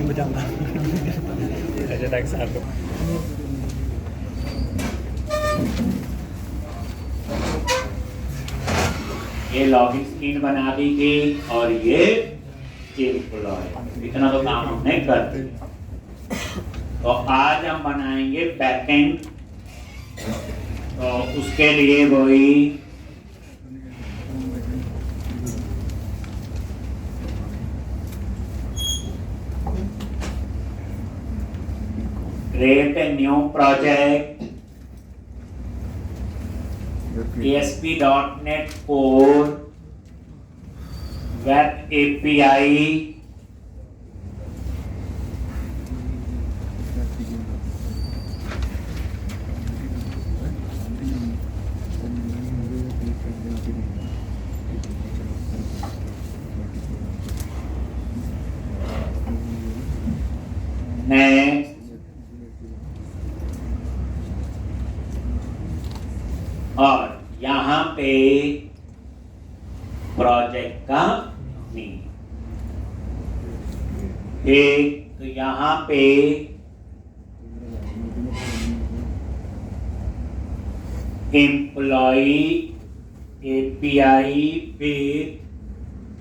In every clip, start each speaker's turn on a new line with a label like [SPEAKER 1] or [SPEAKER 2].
[SPEAKER 1] Time बचाऊंगा।
[SPEAKER 2] ऐसे तक साथ ये लॉगिन स्क्रीन बना दी थी और ये एम्प्लॉय, इतना तो काम हमने कर दिया। तो आज हम बनाएंगे बैकएंड। तो उसके लिए वही create a new project, ASP.NET Core Web API, next और यहाँ पे प्रोजेक्ट का नेम। ठीक, तो यहाँ पे एम्प्लॉई API विद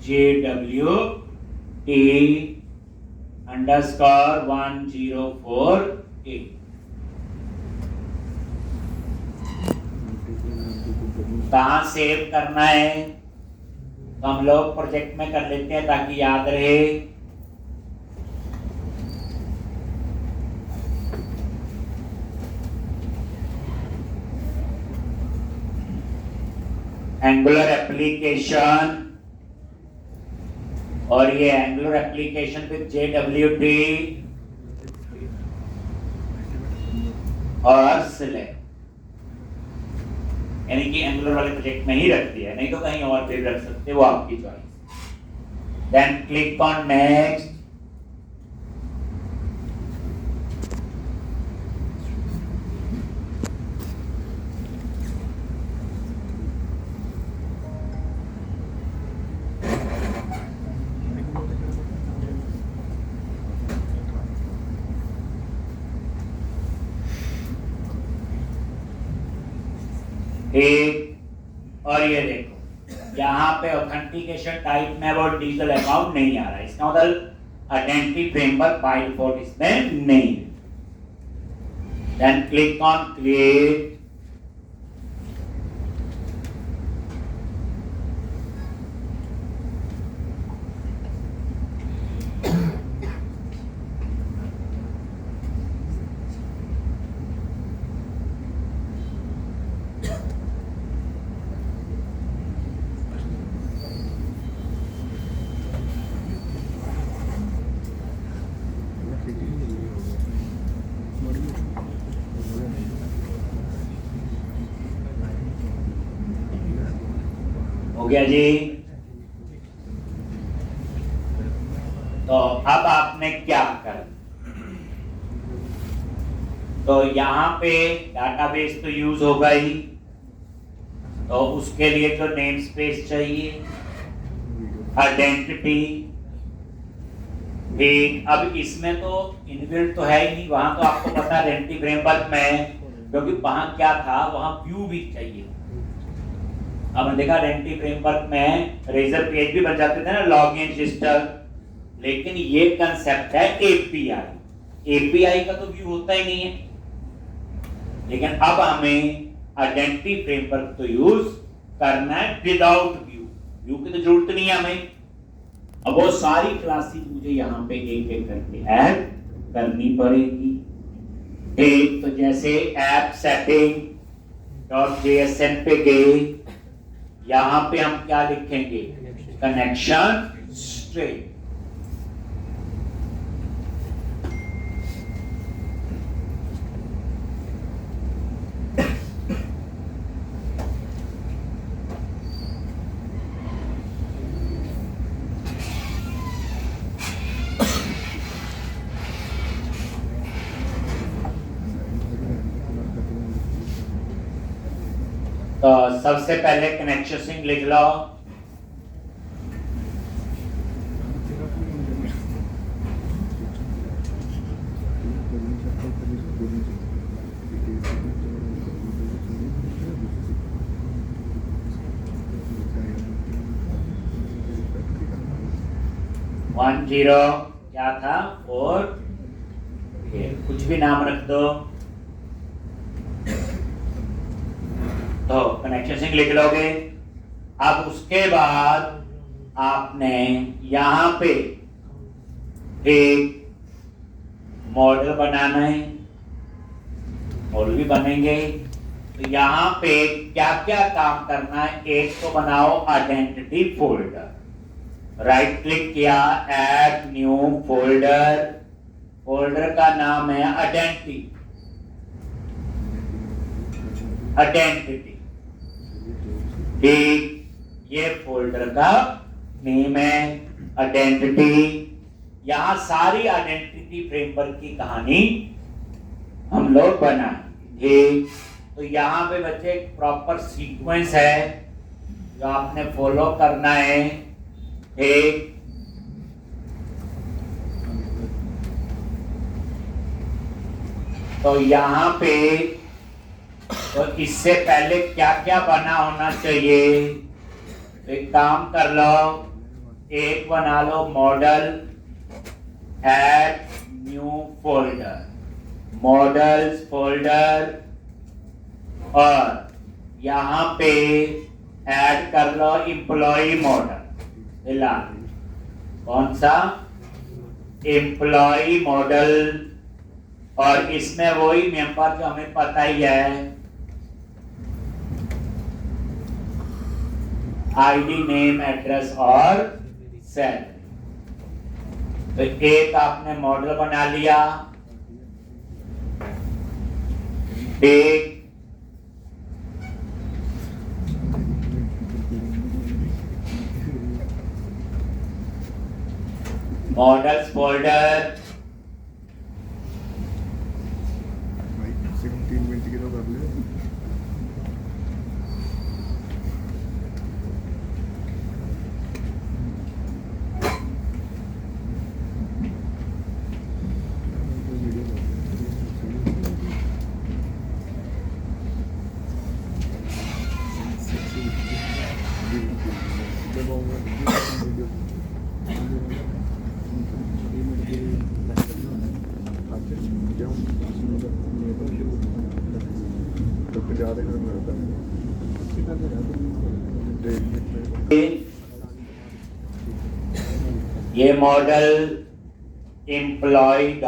[SPEAKER 2] JWT_104A। कहाँ सेव करना है तो हम लोग प्रोजेक्ट में कर लेते हैं ताकि याद रहे। एंगुलर एप्लीकेशन, और ये एंगुलर एप्लीकेशन विद JWT और सिलेक्ट, यानी कि एंगुलर वाले प्रोजेक्ट में ही रख दिया, नहीं तो कहीं और भी रख सकते, वो आपकी choice. Then click on next. एक और ये देखो यहाँ पे ऑथेंटिकेशन टाइप में वो डिजिटल अकाउंट नहीं आ रहा है, इसका मतलब आइडेंटिटी फ्रेमवर्क बाय डिफॉल्ट इसमें नहीं है। Then click on create. हो गया जी। तो अब आपने क्या कर, तो यहाँ पे डाटाबेस तो यूज होगा ही, तो उसके लिए तो नेम स्पेस चाहिए, आइडेंटिटी भी। अब इसमें तो इनबिल्ट तो है ही नहीं, वहां तो आपको पता है आइडेंटिटी फ्रेमवर्क में, क्योंकि वहां क्या था, वहां व्यू भी चाहिए। अब देखा आइडेंटिटी फ्रेमवर्क में रेजर पेज भी बन जाते थे ना, लॉगिन रजिस्टर, लेकिन ये कंसेप्ट है एपीआई। एपीआई का तो व्यू होता ही नहीं है, लेकिन अब हमें आइडेंटिटी फ्रेमवर्क तो यूज करना है विदाउट व्यू। व्यू की तो जरूरत नहीं है हमें। अब वो सारी क्लासेस मुझे यहाँ पे एक एक करके ऐड करनी पड़ेगी। एक तो जैसे ऐप सेटिंग .jsn पे गए, यहां पे हम क्या लिखेंगे, कनेक्शन स्ट्रिंग। तो सबसे पहले कनेक्शन स्ट्रिंग लिख लो। 10 क्या था 4 कुछ भी नाम रख दो, तो कनेक्शन सिंक लिख लोगे। अब उसके बाद आपने यहाँ पे एक मॉडल बनाना है, मॉडल भी बनेंगे। तो यहाँ पे क्या क्या काम करना है, एक तो बनाओ आइडेंटिटी फोल्डर, राइट क्लिक किया, ऐड न्यू फोल्डर, फोल्डर का नाम है आइडेंटिटी, ठीक, ये फोल्डर का नेम है आइडेंटिटी। यहां सारी आइडेंटिटी फ्रेमवर्क की कहानी हम लोग बनाएंगे। तो यहाँ पे बच्चे एक प्रॉपर सीक्वेंस है जो आपने फॉलो करना है। एक तो यहाँ पे तो इससे पहले क्या क्या बना होना चाहिए, एक काम कर लो, एक बना low model, add new folder, models folder, और यहाँ पे ऐड कर लो एम्प्लॉय मॉडल, कौन सा एम्प्लॉय मॉडल, और इसमें वही मेंबर जो हमें पता ही है, आईडी, नेम, एड्रेस और सैलरी। तो एक आपने मॉडल बना लिया, एक मॉडल्स फोल्डर,
[SPEAKER 1] 3 मिनट की तो कर ले।
[SPEAKER 2] ये मॉडल employee.cs,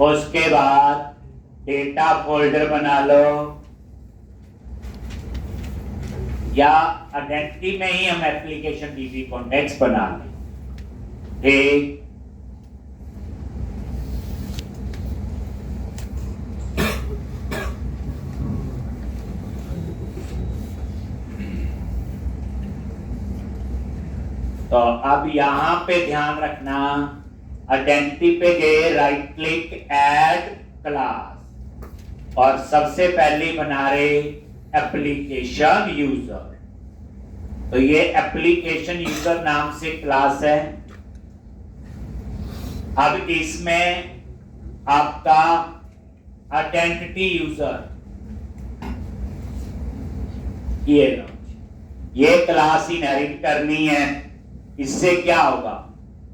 [SPEAKER 2] उसके बाद डेटा फोल्डर बना लो, या आइडेंटिटी में ही हम एप्लीकेशन डीबी कॉन्टेक्स्ट बना लें, ठीक। तो अब यहां पे ध्यान रखना, आइडेंटिटी पे गए, राइट क्लिक, ऐड क्लास, और सबसे पहले बना रहे एप्लीकेशन यूजर। तो ये एप्लीकेशन यूजर नाम से क्लास है। अब इसमें आपका आइडेंटिटी यूजर, ये क्लास इनहेरिट करनी है। इससे क्या होगा,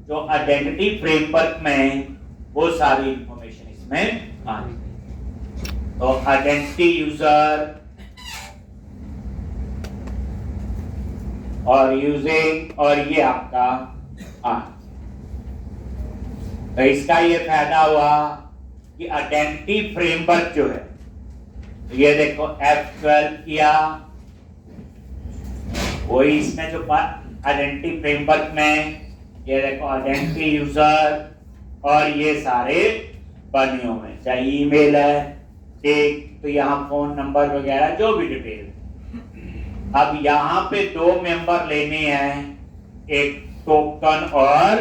[SPEAKER 2] जो आइडेंटिटी फ्रेमवर्क में वो सारी इंफॉर्मेशन इसमें आएगी। तो आइडेंटिटी यूजर और यूजिंग, और ये आपका तो इसका ये फायदा हुआ कि आइडेंटिटी फ्रेमवर्क जो है, ये देखो F12 किया, वही इसमें जो आइडेंटिटी फ्रेमवर्क में ये देखो आइडेंटिटी यूजर, और ये सारे बने हुए हैं, चाहे ईमेल है, ठीक, तो यहाँ फोन नंबर वगैरह जो भी डिटेल। अब यहाँ पे 2 मेंबर लेने हैं, एक टोकन और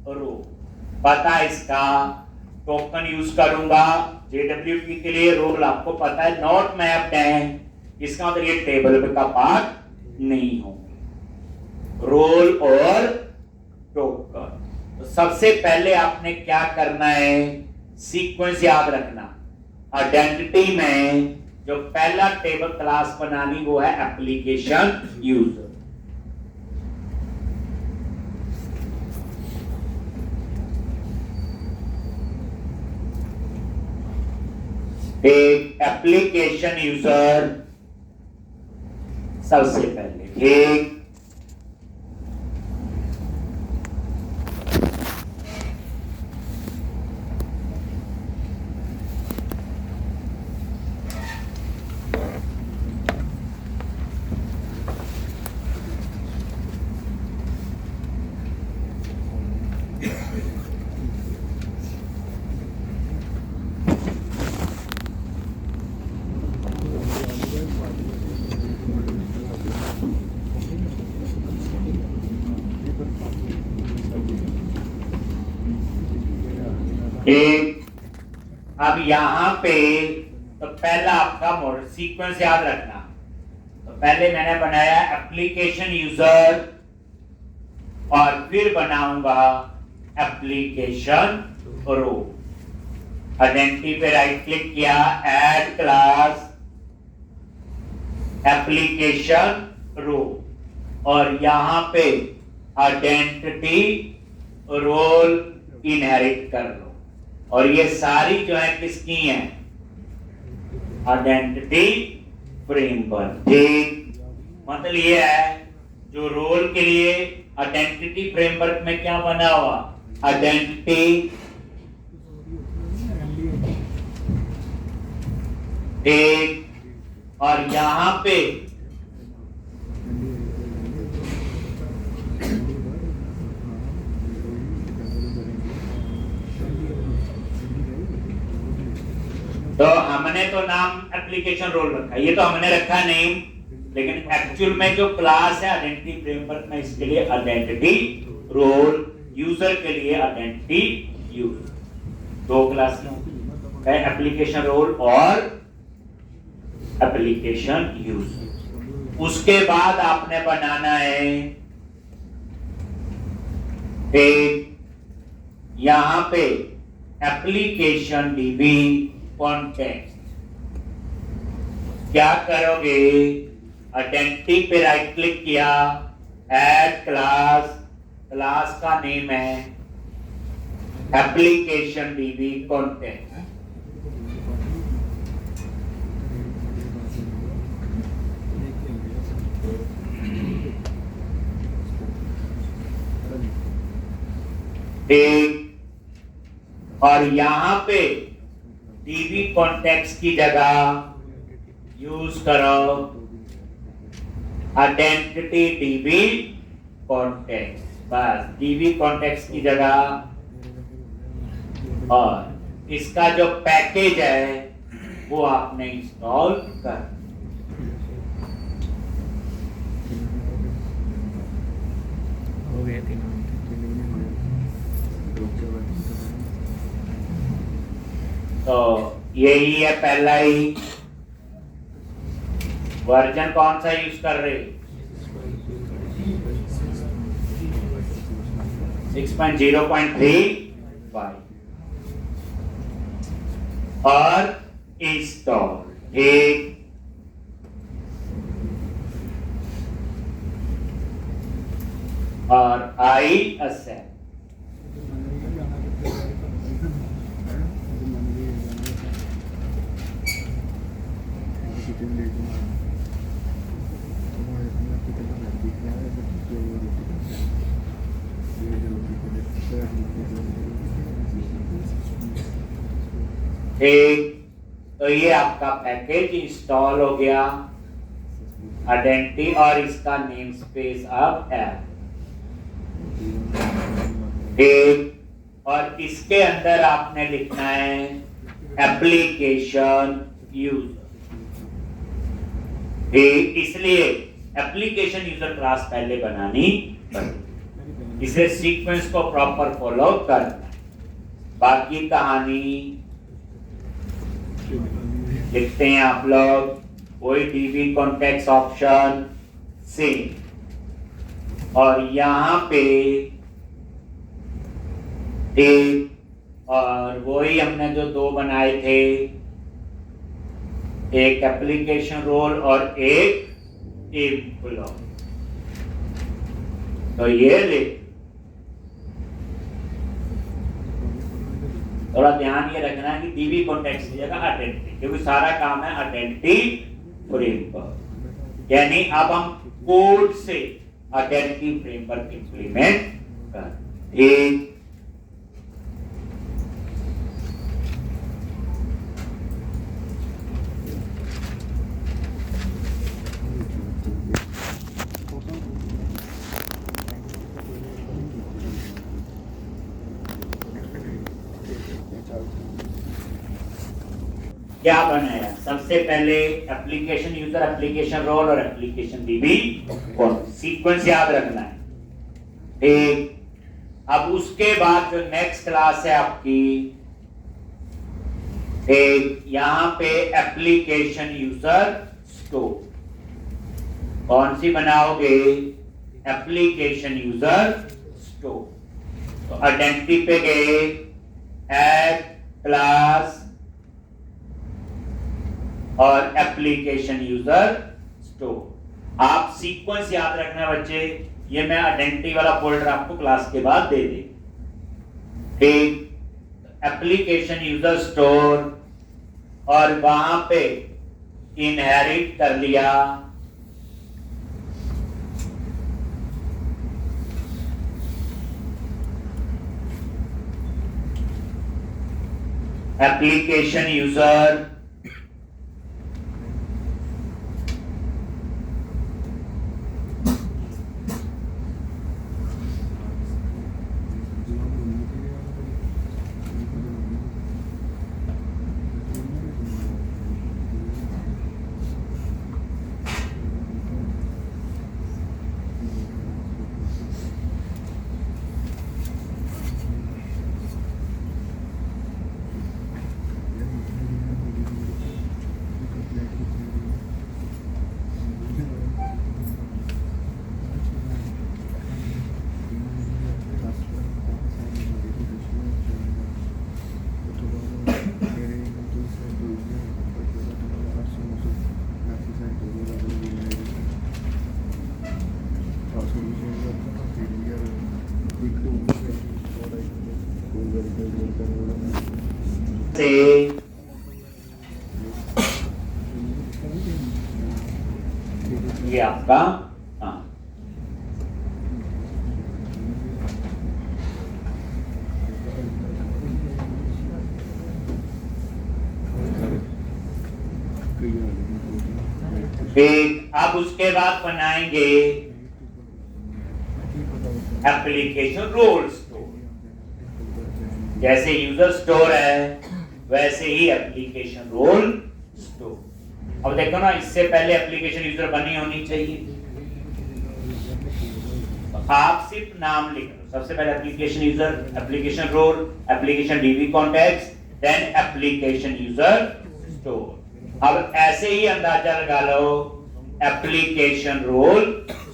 [SPEAKER 2] रो। पता इसका टोकन यूज करूंगा JWT के लिए, रोल आपको पता है नॉट मैप्ड है, इसका मतलब ये टेबल का पार्ट नहीं होंगे, रोल और टोकन। तो सबसे पहले आपने क्या करना है, सीक्वेंस याद रखना। आइडेंटिटी में जो पहला टेबल क्लास बनानी वो है एप्लीकेशन यूजर। एक एप्लीकेशन यूजर सबसे पहले, ठीक। एक अब यहां पे तो पहला आपका मॉडल सीक्वेंस याद रखना। तो पहले मैंने बनाया एप्लीकेशन यूजर और फिर बनाऊंगा एप्लीकेशन रो। आइडेंटिटी पे राइट क्लिक किया, ऐड क्लास एप्लीकेशन रो और यहां पे आइडेंटिटी रोल इनहेरिट कर लो। और ये सारी जो है किसकी है? Identity framework. ठीक, मतलब ये है जो रोल के लिए आइडेंटिटी फ्रेमवर्क में क्या बना हुआ? आइडेंटिटी एक, और यहां पे तो हमने तो नाम एप्लीकेशन रोल रखा, ये तो हमने रखा नेम, लेकिन एक्चुअल में जो क्लास है आइडेंटिटी फ्रेमवर्क में, इसके लिए आइडेंटिटी रोल, यूजर के लिए आइडेंटिटी यूजर, दो क्लास है, एप्लीकेशन रोल और एप्लीकेशन यूजर। उसके बाद आपने बनाना है एक यहां पे एप्लीकेशन डीबी कॉन्टेक्स्ट। क्या करोगे? आइडेंटिटी पे राइट क्लिक किया, ऐड क्लास, क्लास का नेम है एप्लीकेशन डीबी कॉन्टेक्स्ट। एक, और यहां पे डीबी कॉन्टेक्स्ट की जगह यूज करो आइडेंटिटी डीबी कॉन्टेक्स्ट, बस डीबी कॉन्टेक्स्ट की जगह। और इसका जो पैकेज है वो आपने इंस्टॉल कर।
[SPEAKER 1] हो गए 3 मिनट।
[SPEAKER 2] तो यही है पहला ही वर्जन। कौन सा यूज कर रहे? 6.0.3 और इंस्टॉल। एक और आई असेट। ठीक, तो ये आपका पैकेज इंस्टॉल हो गया, आइडेंटिटी और इसका नेम स्पेस अब है। ठीक, और इसके अंदर आपने लिखना है एप्लीकेशन यूजर। ठीक, इसलिए एप्लीकेशन यूजर क्लास पहले बनानी पड़ेगी, इसे सीक्वेंस को प्रॉपर फॉलो करना। बाकी कहानी लिखते हैं आप लोग, कोई डीबी कॉन्टेक्स्ट ऑप्शन से, और यहां पे एक, और वही हमने जो दो बनाए थे एक एप्लीकेशन रोल और एक एम्प्लॉय। तो ये लिख, थोड़ा ध्यान ये रखना है कि डीबी कॉन्टेक्स्ट की जगह आइडेंटिटी, क्योंकि सारा काम है आइडेंटिटी फ्रेमवर्क। यानी अब हम कोड से आइडेंटिटी फ्रेमवर्क इंप्लीमेंट कर। एक क्या बनाया, सबसे पहले एप्लीकेशन यूजर, एप्लीकेशन रोल और एप्लीकेशन डीबी सीक्वेंस याद रखना है। ठीक, अब उसके बाद जो नेक्स्ट क्लास है आपकी, एक यहां पे एप्लीकेशन यूजर स्टोर कौन सी बनाओगे, एप्लीकेशन यूजर स्टोर। तो आइडेंटिटी पे गए, ऐड क्लास और एप्लीकेशन यूजर स्टोर। आप सीक्वेंस याद रखना बच्चे, ये मैं आइडेंटिटी वाला फोल्डर आपको क्लास के बाद दे दे। ठीक, एप्लीकेशन यूजर स्टोर और वहां पे इनहेरिट कर लिया एप्लीकेशन यूजर से ये आपका अब उसके बाद बनाएंगे एप्लीकेशन रोल स्टोर। जैसे यूजर स्टोर है वैसे ही एप्लीकेशन रोल स्टोर। अब देखो ना, इससे पहले एप्लीकेशन यूजर बनी होनी चाहिए। तो आप सिर्फ नाम लिख लो, सबसे पहले application user, application role, application DB context, then application user store. अब ऐसे ही अंदाजा लगा लो application role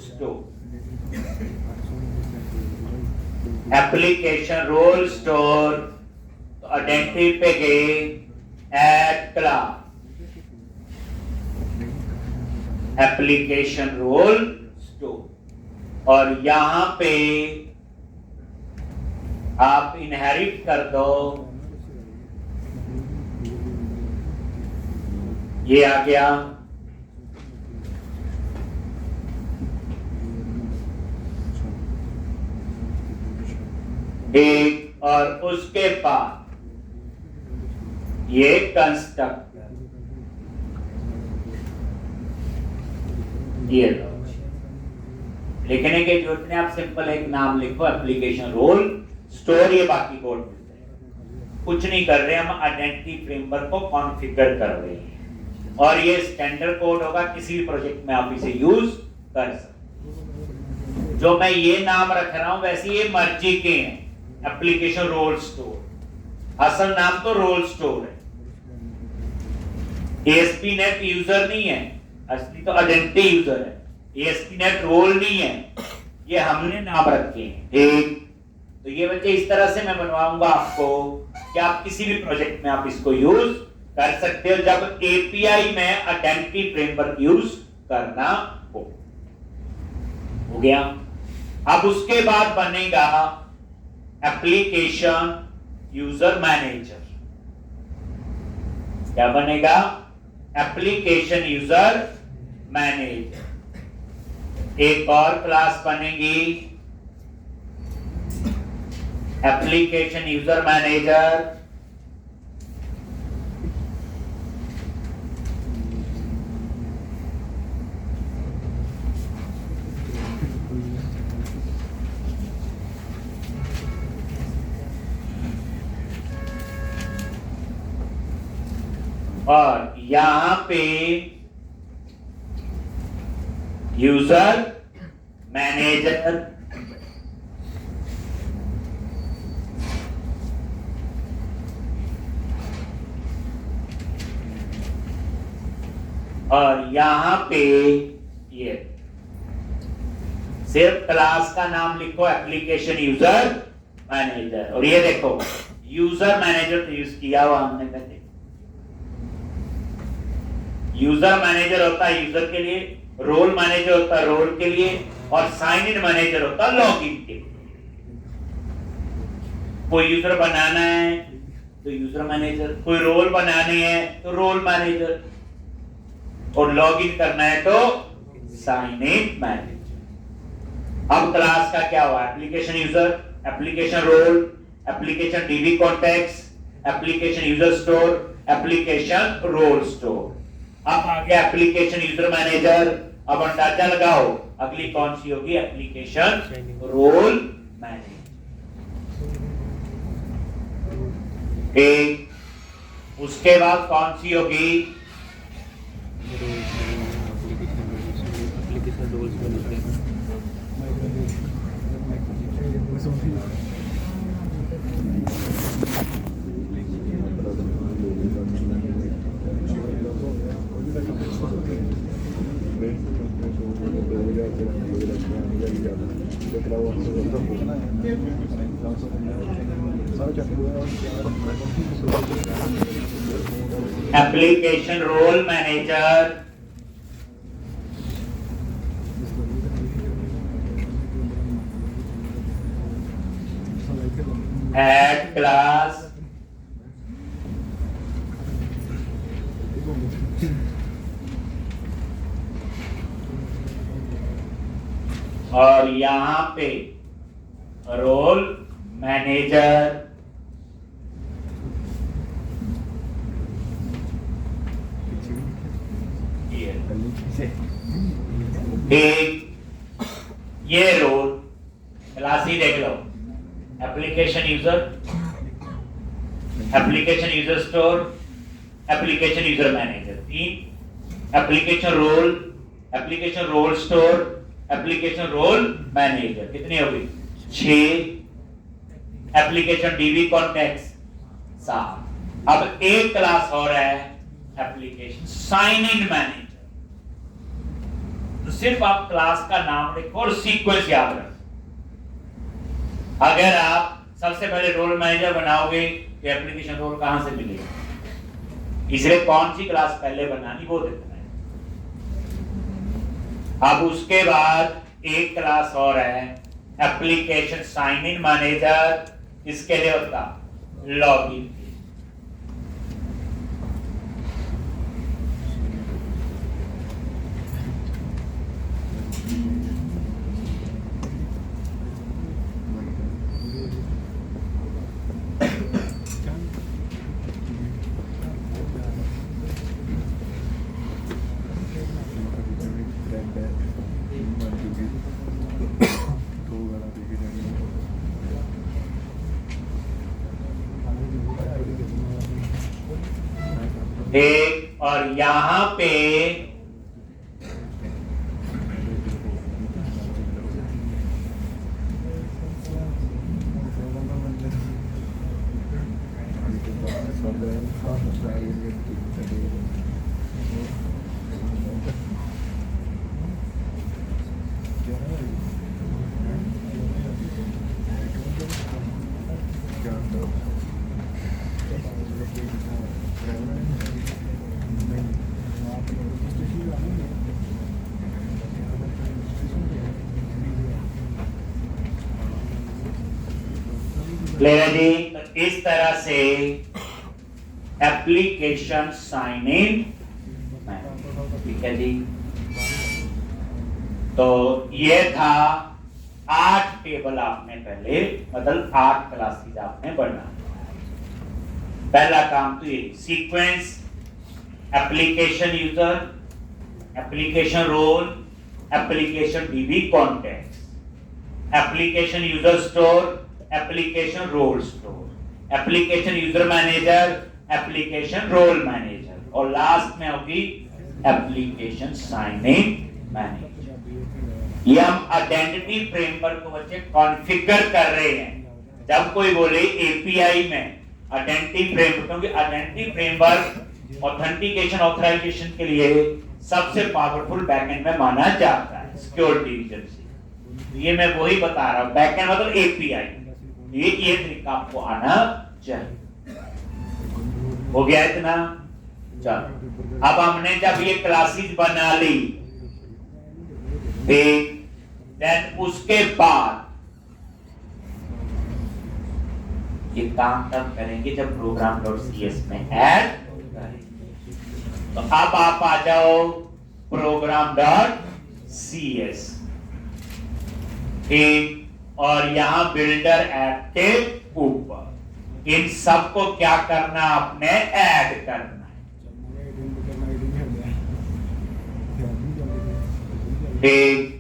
[SPEAKER 2] store, application role store. तो आइडेंटिटी पे गए, add class application role store और यहां पे आप इनहेरिट कर दो, ये आ गया। एक और उसके बाद ये कंस्ट्रक्टर, ये लिखने के जरूरत नहीं, आप सिंपल एक नाम लिखो एप्लीकेशन रोल स्टोर, ये बाकी कोड मिलते हैं। कुछ नहीं कर रहे, हम आइडेंटिटी फ्रेमवर्क को कॉन्फ़िगर कर रहे हैं और ये स्टैंडर्ड कोड होगा, किसी भी प्रोजेक्ट में आप इसे यूज कर सकते। जो मैं ये नाम रख रहा हूं वैसे ये मर्जी के हैं, एप्लीकेशन रोल स्टोर, असल नाम तो रोल स्टोर है। ASP.NET यूजर नहीं है, असली तो आइडेंटिटी यूजर है। ASP.NET रोल नहीं है, ये हमने नाम रखे हैं। ठीक, तो ये बच्चे इस तरह से मैं बनवाऊंगा आपको कि आप किसी भी प्रोजेक्ट में आप इसको यूज कर सकते हो जब एपीआई में आइडेंटिटी फ्रेमवर्क यूज करना हो गया। अब उसके बाद बनेगा एप्लीकेशन यूजर मैनेजर। क्या बनेगा? Application user manager. एक और क्लास बनेगी एप्लीकेशन यूजर मैनेजर। और यहां पे यूजर मैनेजर और यहां पे ये सिर्फ क्लास का नाम लिखो एप्लीकेशन यूजर मैनेजर। और ये देखो यूजर मैनेजर तो यूज किया हुआ हमने पहले। यूजर मैनेजर होता है यूजर के लिए, रोल मैनेजर होता है रोल के लिए, और साइन इन मैनेजर होता है लॉगिन के लिए। कोई यूजर बनाना है तो यूजर मैनेजर, कोई रोल बनाने हैं तो रोल मैनेजर, और लॉगिन करना है तो साइन इन मैनेजर। अब क्लास का क्या हुआ? Application user, application role, application DB context, application user store, application role store. अब आ गया एप्लीकेशन यूजर मैनेजर। अब अंदाजा लगाओ अगली कौन सी होगी? Application role manager. एक उसके बाद कौन सी होगी? Application role manager. Add class. और यहां पे रोल मैनेजर। एक ये रोल क्लास ही देख लो, application user, application user store, application user manager. तीन application role, application role store, application role manager. कितनी हो गई? 6। Application DB context 7। अब एक क्लास और है एप्लीकेशन साइन इन मैनेजर। तो सिर्फ आप क्लास का नाम लिखो और सीक्वेंस याद रखो। अगर आप सबसे पहले रोल मैनेजर बनाओगे तो एप्लीकेशन रोल कहां से मिलेगा? इसलिए कौन सी क्लास पहले बनानी वो देखना है। अब उसके बाद एक क्लास और है एप्लीकेशन साइन इन मैनेजर। इसके लिए होता लॉगिन। एक और यहां पे क्लियर जी? तो इस तरह से एप्लीकेशन साइन इन, ठीक है जी। तो ये था 8 टेबल आपने पहले, मतलब 8 क्लासेस आपने बढ़ना। पहला काम तो ये sequence, application user, application role, application DB contact, application user store, application role store, application user manager, application role manager, और लास्ट में होगी एप्लीकेशन साइन इन मैनेजर। ये हम आइडेंटिटी फ्रेमवर्क को बच्चे कॉन्फ़िगर कर रहे हैं। जब कोई बोले एपीआई में आइडेंटिटी फ्रेमवर्क, क्योंकि आइडेंटिटी फ्रेमवर्क ऑथेंटिकेशन ऑथराइजेशन के लिए सबसे पावरफुल बैकएंड में माना जाता है सिक्योरिटी रीजन से। ये मैं वही बता रहा हूं, बैकएंड मतलब एपीआई। ये तरीका आपको आना चाहिए। हो गया इतना? चलो, अब हमने जब ये क्लासेस बना ली, देन उसके बाद ये काम तब करेंगे जब program.cs में ऐड करेंगे। तो अब आप आ जाओ program.cs, ठीक, और यहां बिल्डर ऐप के ऊपर इन सबको क्या करना, आपने ऐड करना है, ठीक।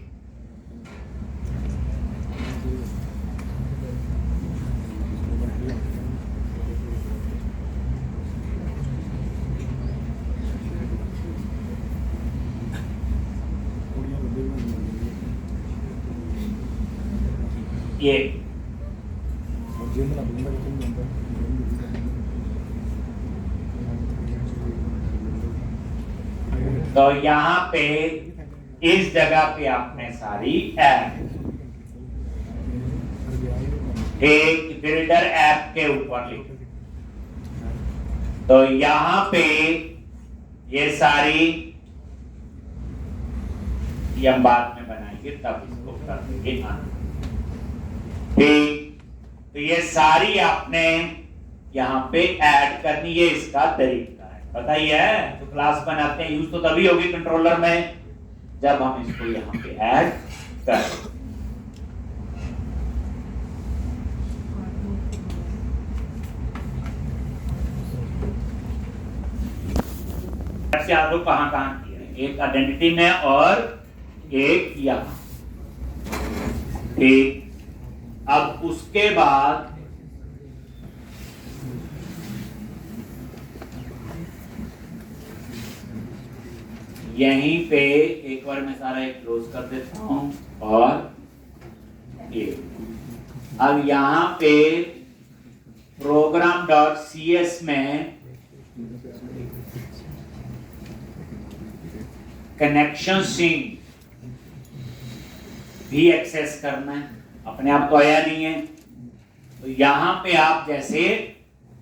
[SPEAKER 2] ये तो यहां पे इस जगह पे आपने सारी ऐप, एक बिल्डर ऐप के ऊपर लिख, तो यहां पे ये सारी, ये हम बाद में बनाएंगे तब इसको कर देंगे। ठीक, तो ये सारी आपने यहाँ पे ऐड करनी है, इसका तरीका है, पता ही है। तो क्लास बनाते हैं यूज तो तभी होगी कंट्रोलर में जब हम इसको यहाँ पे ऐड करें। याद हो कहां कहां किए, एक आइडेंटिटी में और एक यहाँ, ठीक। अब उसके बाद यहीं पे एक बार मैं सारा एक क्लोज कर देता हूं, और ये अब यहां पे program.cs में कनेक्शन सिंक भी एक्सेस करना है, अपने आप तो आया नहीं है। तो यहां पे आप जैसे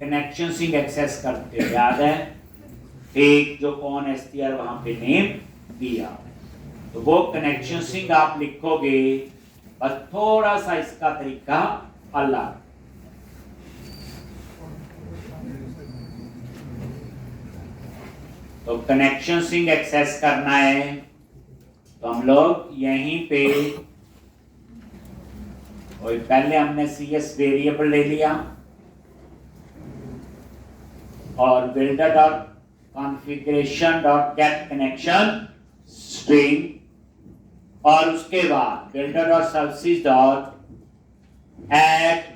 [SPEAKER 2] कनेक्शन सिंक एक्सेस करते हो, याद है, एक जो कौन एसटीआर वहां पे नेम दिया, तो वो कनेक्शन सिंक आप लिखोगे, बस थोड़ा सा इसका तरीका अलग। तो कनेक्शन सिंक एक्सेस करना है, तो हम लोग यहीं पे, और पहले हमने CS वेरिएबल ले लिया और builder dot configuration dot get connection string, और उसके बाद builder dot services dot add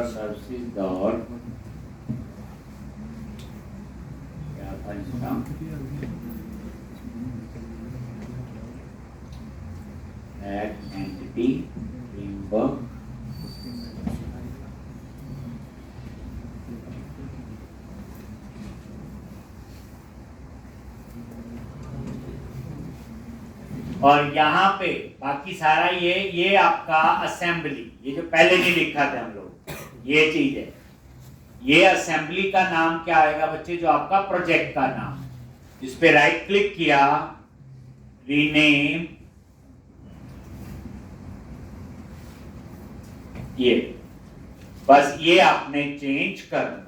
[SPEAKER 2] services dot, क्या था इसका, ऐड एंटिटी फ्रेमवर्क, और यहाँ पे बाकी सारा ये आपका असेंबली, ये जो पहले नहीं लिखा था हम लोग, ये चीज है। ये असेंबली का नाम क्या आएगा बच्चे? जो आपका प्रोजेक्ट का नाम। इस पे राइट क्लिक किया, रीनेम, ये बस ये आपने चेंज करना है।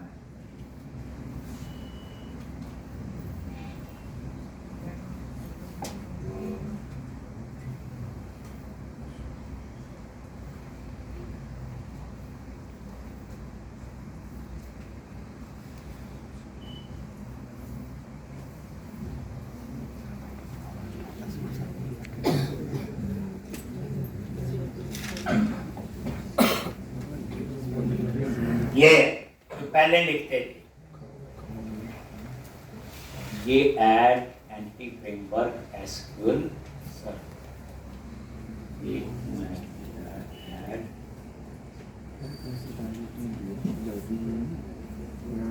[SPEAKER 2] ये जो पहले लिखते थे, ये add entity framework SQL sir, ये add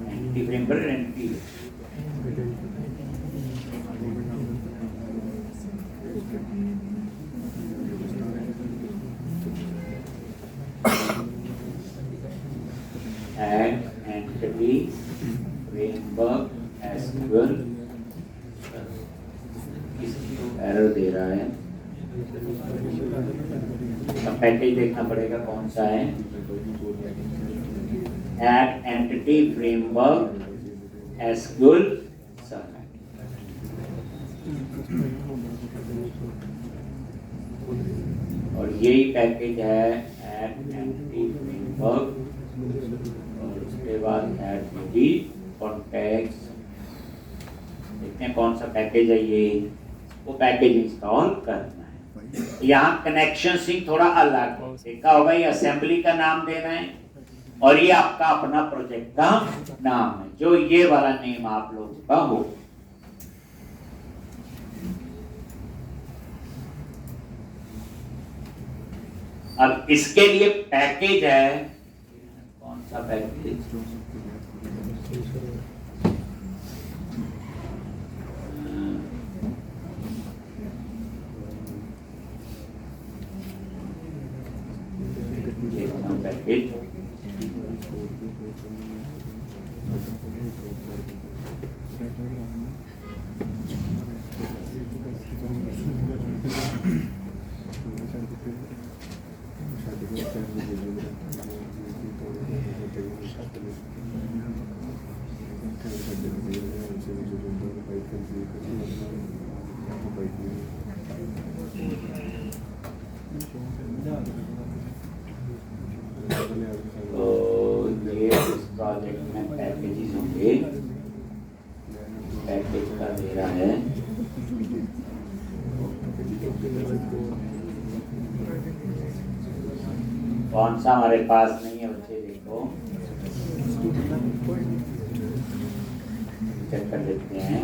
[SPEAKER 2] entity framework entity add entity framework SQL, error दे रहा है। अब पैकेज देखना पड़ेगा कौन सा है। add entity framework SQL और यही पैकेज है add entity framework, और उसके बाद ऐड दी कॉन्टेक्स्ट। देखते हैं कौन सा पैकेज है ये, वो पैकेज इंस्टॉल करना है। यहाँ कनेक्शन सिंक थोड़ा अलग है, देखा होगा, ये असेंबली का नाम देना है और ये आपका अपना प्रोजेक्ट का नाम है, जो ये वाला नेम आप लोगों का हो। अब इसके लिए पैकेज है, कौन सा पैकेज? पैकेज प्रोजेक्ट में पैकेजेस होंगे, पैकेज का दे रहा है। कौन सा हमारे पास नहीं है बच्चे, देखो चेक कर लेते हैं।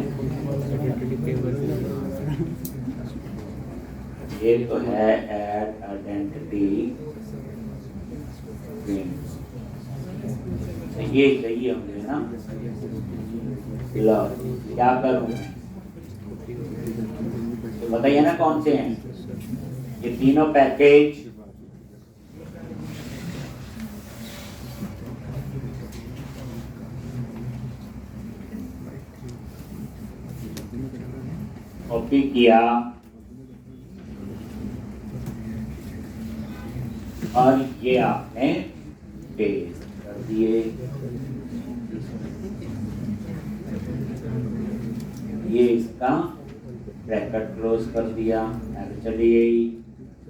[SPEAKER 2] ये तो है ऐड आइडेंटिटी, ये चाहिए मुझे ना। लो क्या करूं, तो बताइए ना कौन से हैं ये तीनों पैकेज। कॉपी किया और ये आपने पेस्ट कर दिए। ये इसका ब्रैकेट क्लोज कर दिया, चली गई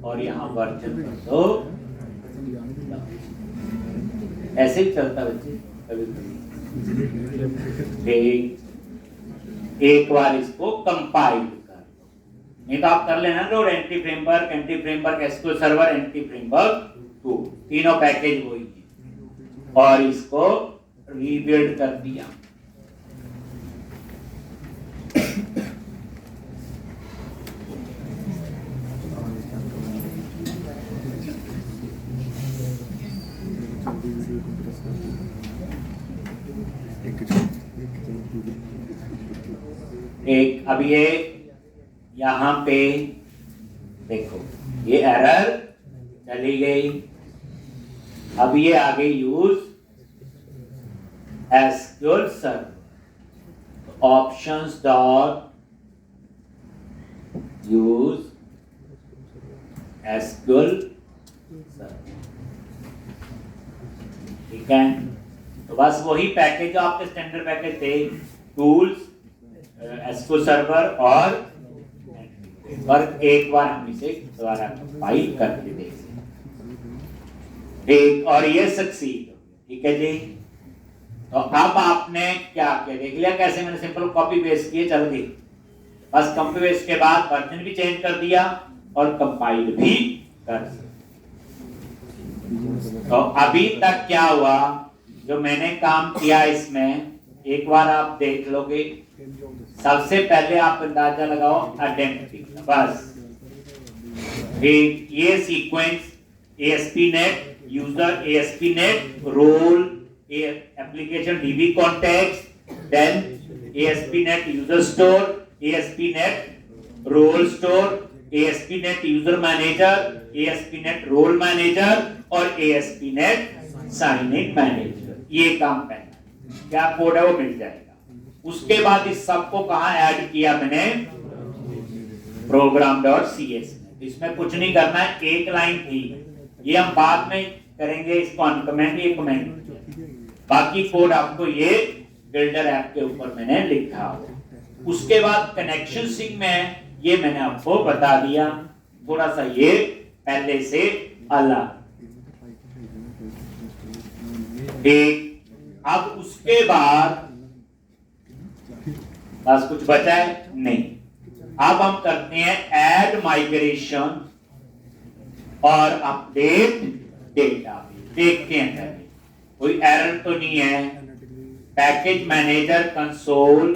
[SPEAKER 2] और यहाँ वर्जन कर दो। ऐसे ही चलता बच्चे कभी कभी। एक बार इसको कंपाइल कर, नहीं तो आप कर लेना load anti framework SQL server anti framework 2, तीनों पैकेज वही है और इसको रीबिल्ड कर दिया। एक अब ये यहाँ पे देखो ये एरर चली गई। अब ये आगे use SQL server, options dot use SQL server. ठीक है, तो बस वही पैकेज जो आपके स्टैंडर्ड पैकेज थे, टूल्स, एसक्यूएल सर्वर और एक बार हम इसे दोबारा कंपाइल करके देखें। ठीक, और ये सक्सीड। ठीक है जी, तो अब आपने क्या किया देख लिया कैसे मैंने सिंपल कॉपी पेस्ट किए, चल गई। बस कॉपी पेस्ट के बाद वर्जन भी चेंज कर दिया और कंपाइल भी कर दिया। तो अभी तक क्या हुआ, जो मैंने काम किया इसमें एक बार आप देख लोगे। सबसे पहले आप अंदाजा लगाओ आइडेंटिटी, बस ये sequence ASP.NET user, ASP.NET role, application DB context, then ASP.NET user store, ASP.NET role store, ASP.NET user manager, ASP.NET role manager और ASP.NET साइन इन मैनेजर। ये काम करना, क्या कोड है वो मिल जाएगा। उसके बाद इस सबको कहां ऐड किया मैंने, program.cs में। इसमें कुछ नहीं करना है, एक लाइन थी, ये हम बाद में करेंगे, इसको अनकमेंट, ये कमेंट। बाकी कोड आपको ये बिल्डर ऐप के ऊपर मैंने लिखा। उसके बाद कनेक्शन सिंक में ये मैंने आपको बता दिया, थोड़ा सा ये पहले से अलग। ठीक, अब उसके बाद बस कुछ बचा है नहीं। अब हम करते हैं ऐड माइग्रेशन और अपडेट डेटा। देखते हैं पहले कोई एरर तो नहीं है। Package manager console,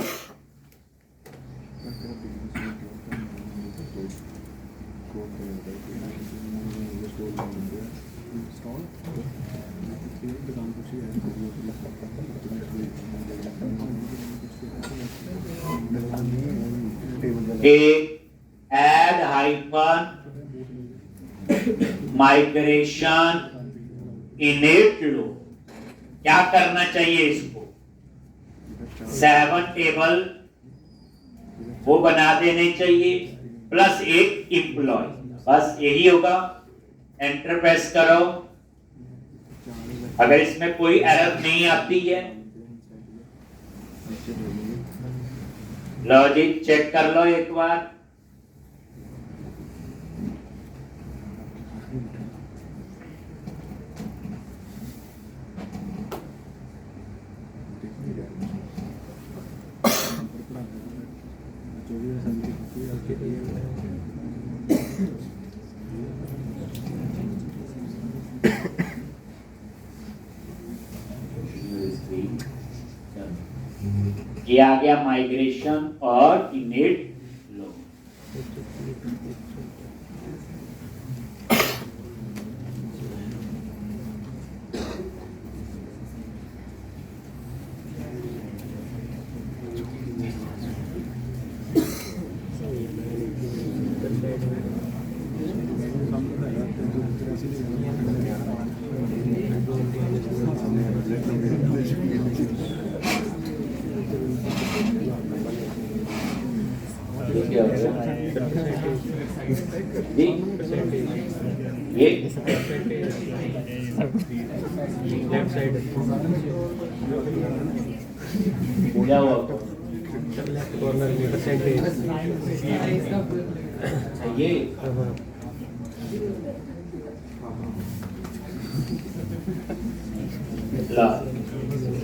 [SPEAKER 2] add hyphen migration init लो। क्या करना चाहिए इसको, 7 टेबल वो बना देने चाहिए प्लस एक एम्प्लॉय, बस यही होगा। एंटर प्रेस करो। अगर इसमें कोई एरर नहीं आती है, लॉजिक चेक कर लो एक बार। ये आ गया माइग्रेशन और इनिट लो। ये
[SPEAKER 1] लेफ्ट साइड
[SPEAKER 2] क्या हुआ,
[SPEAKER 1] लेफ्ट कॉर्नर में परसेंटेज
[SPEAKER 2] ये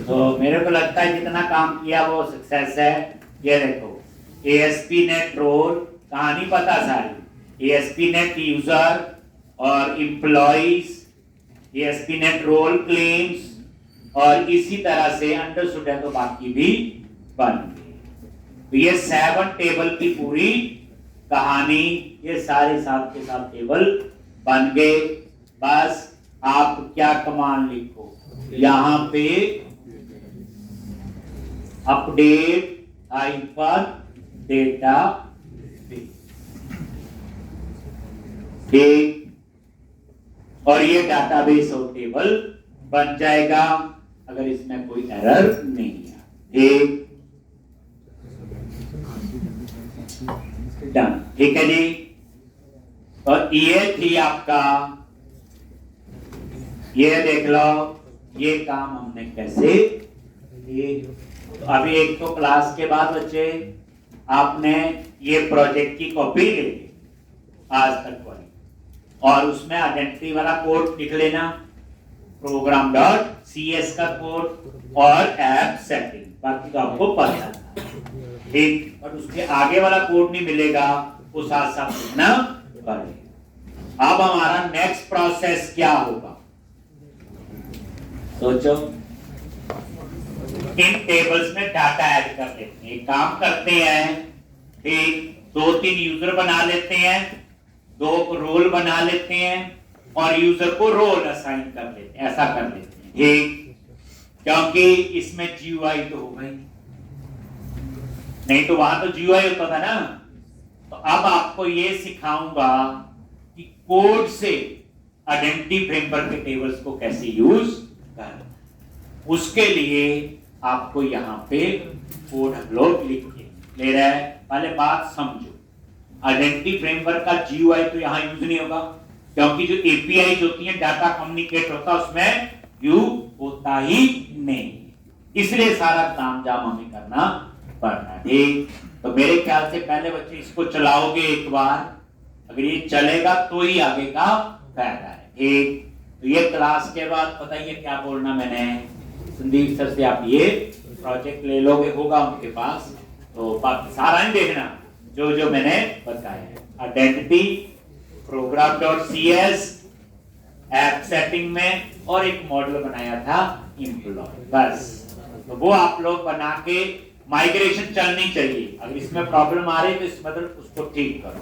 [SPEAKER 2] तो मेरे को लगता है जितना काम किया वो सक्सेस है। ये देखो ASP.NET रोल कहानी पता सारी, ASP.NEट यूजर और एम्प्लॉइज, ASP.NEट रोल क्लेम्स और इसी तरह से अंडरस्टूड है तो बाकी भी बन गए। तो ये 7 टेबल की पूरी कहानी, ये सारे साथ के साथ टेबल बन गए। बस आप क्या कमांड लिखो यहां पे, अपडेट हाइपर डेटा। ठीक, और ये डाटाबेस और टेबल बन जाएगा अगर इसमें कोई एरर नहीं है। ठीक, डन। ठीक है जी, और ये थी आपका, ये देख लो ये काम हमने कैसे। तो अभी एक तो क्लास के बाद बच्चे आपने ये प्रोजेक्ट की कॉपी ले ली आज तक वाली, और उसमें आइडेंटिटी वाला कोड लिख लेना, program.cs का कोड और ऐप सेटिंग, बाकी तो आपको पता है। ठीक, और उसके आगे वाला कोड नहीं मिलेगा, वो साथ साथ लिखना पड़ेगा। अब हमारा नेक्स्ट प्रोसेस क्या होगा, सोचो। इन टेबल्स में डाटा ऐड कर लेते हैं, काम करते हैं। ठीक, 2-3 यूजर बना लेते हैं, 2 रोल बना लेते हैं और यूजर को रोल असाइन कर लेते हैं, ऐसा कर लेते हैं। ठीक, क्योंकि इसमें GUI तो होगा ही नहीं, तो वहां तो GUI होता था ना। तो अब आपको ये सिखाऊंगा कि कोड से आइडेंटिटी फ्रेमवर्क के टेबल्स को कैसे यूज करना। उसके लिए आपको यहाँ पे कोड हम लोग लिख के ले रहा है। पहले बात समझो, आइडेंटिटी फ्रेमवर्क का GUI तो यहाँ यूज नहीं होगा, क्योंकि जो API होती है, डाटा कम्युनिकेट होता है, उसमें व्यू होता ही नहीं, इसलिए सारा काम जाम हमें करना पड़ना है। ठीक, तो मेरे ख्याल से पहले बच्चे इसको चलाओगे एक बार, अगर ये चलेगा तो ही आगे का फायदा है। ठीक, तो ये क्लास के बाद बताइए क्या बोलना मैंने, संदीप सर से आप ये प्रोजेक्ट ले लोगे, होगा उनके पास, तो बाकी सारा नहीं देखना जो जो मैंने बताया। आइडेंटिटी, program.cs, ऐप सेटिंग में, और एक मॉडल बनाया था एम्प्लॉय, बस। तो वो आप लोग बना के माइग्रेशन चलनी चाहिए। अगर इसमें प्रॉब्लम आ रही है तो इस मतलब उसको ठीक करो।